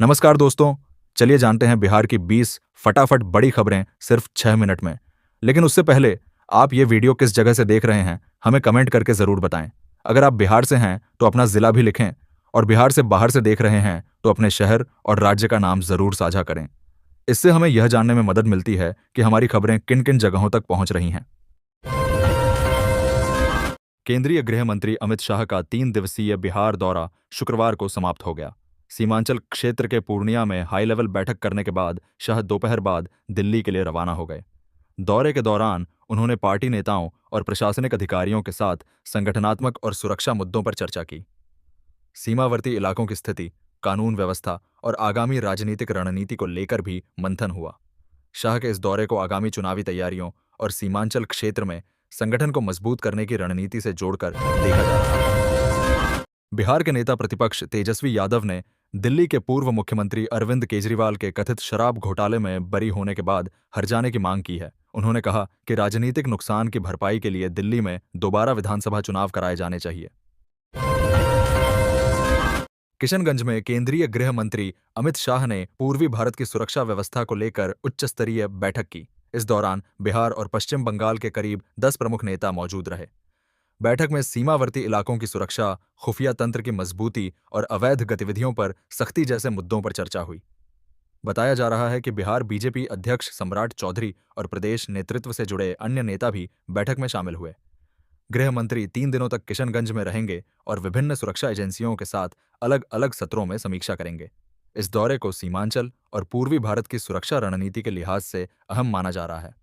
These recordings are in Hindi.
नमस्कार दोस्तों। चलिए जानते हैं बिहार की 20 फटाफट बड़ी खबरें सिर्फ 6 मिनट में। लेकिन उससे पहले आप ये वीडियो किस जगह से देख रहे हैं हमें कमेंट करके ज़रूर बताएं। अगर आप बिहार से हैं तो अपना ज़िला भी लिखें और बिहार से बाहर से देख रहे हैं तो अपने शहर और राज्य का नाम ज़रूर साझा करें। इससे हमें यह जानने में मदद मिलती है कि हमारी खबरें किन किन जगहों तक पहुंच रही हैं। केंद्रीय गृह मंत्री अमित शाह का 3 दिवसीय बिहार दौरा शुक्रवार को समाप्त हो गया। सीमांचल क्षेत्र के पूर्णिया में हाई लेवल बैठक करने के बाद शाह दोपहर बाद दिल्ली के लिए रवाना हो गए। दौरे के दौरान उन्होंने पार्टी नेताओं और प्रशासनिक अधिकारियों के साथ संगठनात्मक और सुरक्षा मुद्दों पर चर्चा की। सीमावर्ती इलाकों की स्थिति, कानून व्यवस्था और आगामी राजनीतिक रणनीति को लेकर भी मंथन हुआ। शाह के इस दौरे को आगामी चुनावी तैयारियों और सीमांचल क्षेत्र में संगठन को मजबूत करने की रणनीति से जोड़कर देखा जा रहा है। बिहार के नेता प्रतिपक्ष तेजस्वी यादव ने दिल्ली के पूर्व मुख्यमंत्री अरविंद केजरीवाल के कथित शराब घोटाले में बरी होने के बाद हर्जाने की मांग की है। उन्होंने कहा कि राजनीतिक नुकसान की भरपाई के लिए दिल्ली में दोबारा विधानसभा चुनाव कराए जाने चाहिए। किशनगंज में केंद्रीय गृह मंत्री अमित शाह ने पूर्वी भारत की सुरक्षा व्यवस्था को लेकर उच्च स्तरीय बैठक की। इस दौरान बिहार और पश्चिम बंगाल के करीब 10 प्रमुख नेता मौजूद रहे। बैठक में सीमावर्ती इलाकों की सुरक्षा, खुफिया तंत्र की मजबूती और अवैध गतिविधियों पर सख्ती जैसे मुद्दों पर चर्चा हुई। बताया जा रहा है कि बिहार बीजेपी अध्यक्ष सम्राट चौधरी और प्रदेश नेतृत्व से जुड़े अन्य नेता भी बैठक में शामिल हुए। गृह मंत्री 3 दिनों तक किशनगंज में रहेंगे और विभिन्न सुरक्षा एजेंसियों के साथ अलग अलग सत्रों में समीक्षा करेंगे। इस दौरे को सीमांचल और पूर्वी भारत की सुरक्षा रणनीति के लिहाज से अहम माना जा रहा है।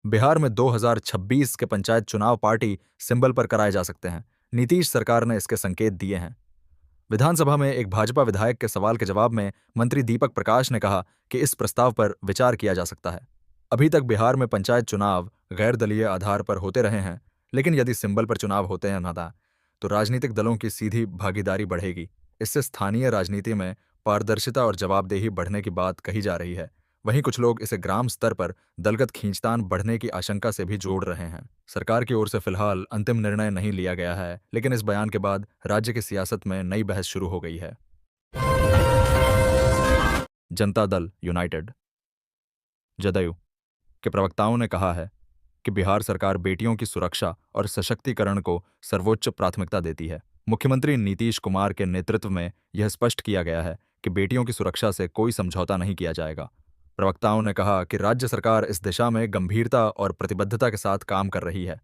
बिहार में 2026 के पंचायत चुनाव पार्टी सिंबल पर कराए जा सकते हैं। नीतीश सरकार ने इसके संकेत दिए हैं। विधानसभा में एक भाजपा विधायक के सवाल के जवाब में मंत्री दीपक प्रकाश ने कहा कि इस प्रस्ताव पर विचार किया जा सकता है। अभी तक बिहार में पंचायत चुनाव गैर दलीय आधार पर होते रहे हैं, लेकिन यदि सिंबल पर चुनाव होते हैं ना तो राजनीतिक दलों की सीधी भागीदारी बढ़ेगी। इससे स्थानीय राजनीति में पारदर्शिता और जवाबदेही बढ़ने की बात कही जा रही है। वहीं कुछ लोग इसे ग्राम स्तर पर दलगत खींचतान बढ़ने की आशंका से भी जोड़ रहे हैं। सरकार की ओर से फिलहाल अंतिम निर्णय नहीं लिया गया है, लेकिन इस बयान के बाद राज्य की सियासत में नई बहस शुरू हो गई है। जनता दल यूनाइटेड जदयू के प्रवक्ताओं ने कहा है कि बिहार सरकार बेटियों की सुरक्षा और सशक्तिकरण को सर्वोच्च प्राथमिकता देती है। मुख्यमंत्री नीतीश कुमार के नेतृत्व में यह स्पष्ट किया गया है कि बेटियों की सुरक्षा से कोई समझौता नहीं किया जाएगा। प्रवक्ताओं ने कहा कि राज्य सरकार इस दिशा में गंभीरता और प्रतिबद्धता के साथ काम कर रही है।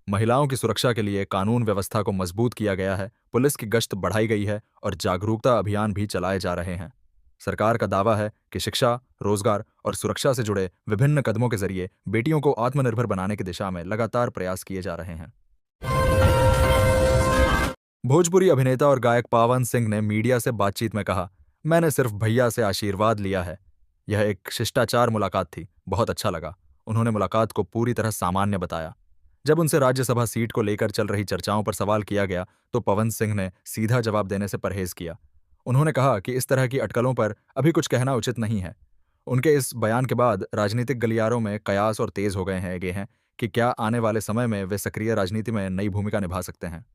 महिलाओं की सुरक्षा के लिए कानून व्यवस्था को मजबूत किया गया है, पुलिस की गश्त बढ़ाई गई है और जागरूकता अभियान भी चलाए जा रहे हैं। सरकार का दावा है कि शिक्षा, रोजगार और सुरक्षा से जुड़े विभिन्न कदमों के जरिए बेटियों को आत्मनिर्भर बनाने की दिशा में लगातार प्रयास किए जा रहे हैं। भोजपुरी अभिनेता और गायक पावन सिंह ने मीडिया से बातचीत में कहा, मैंने सिर्फ भैया से आशीर्वाद लिया है। यह एक शिष्टाचार मुलाकात थी, बहुत अच्छा लगा। उन्होंने मुलाकात को पूरी तरह सामान्य बताया। जब उनसे राज्यसभा सीट को लेकर चल रही चर्चाओं पर सवाल किया गया तो पवन सिंह ने सीधा जवाब देने से परहेज किया। उन्होंने कहा कि इस तरह की अटकलों पर अभी कुछ कहना उचित नहीं है। उनके इस बयान के बाद राजनीतिक गलियारों में कयास और तेज हो गए हैं कि क्या आने वाले समय में वे सक्रिय राजनीति में नई भूमिका निभा सकते हैं।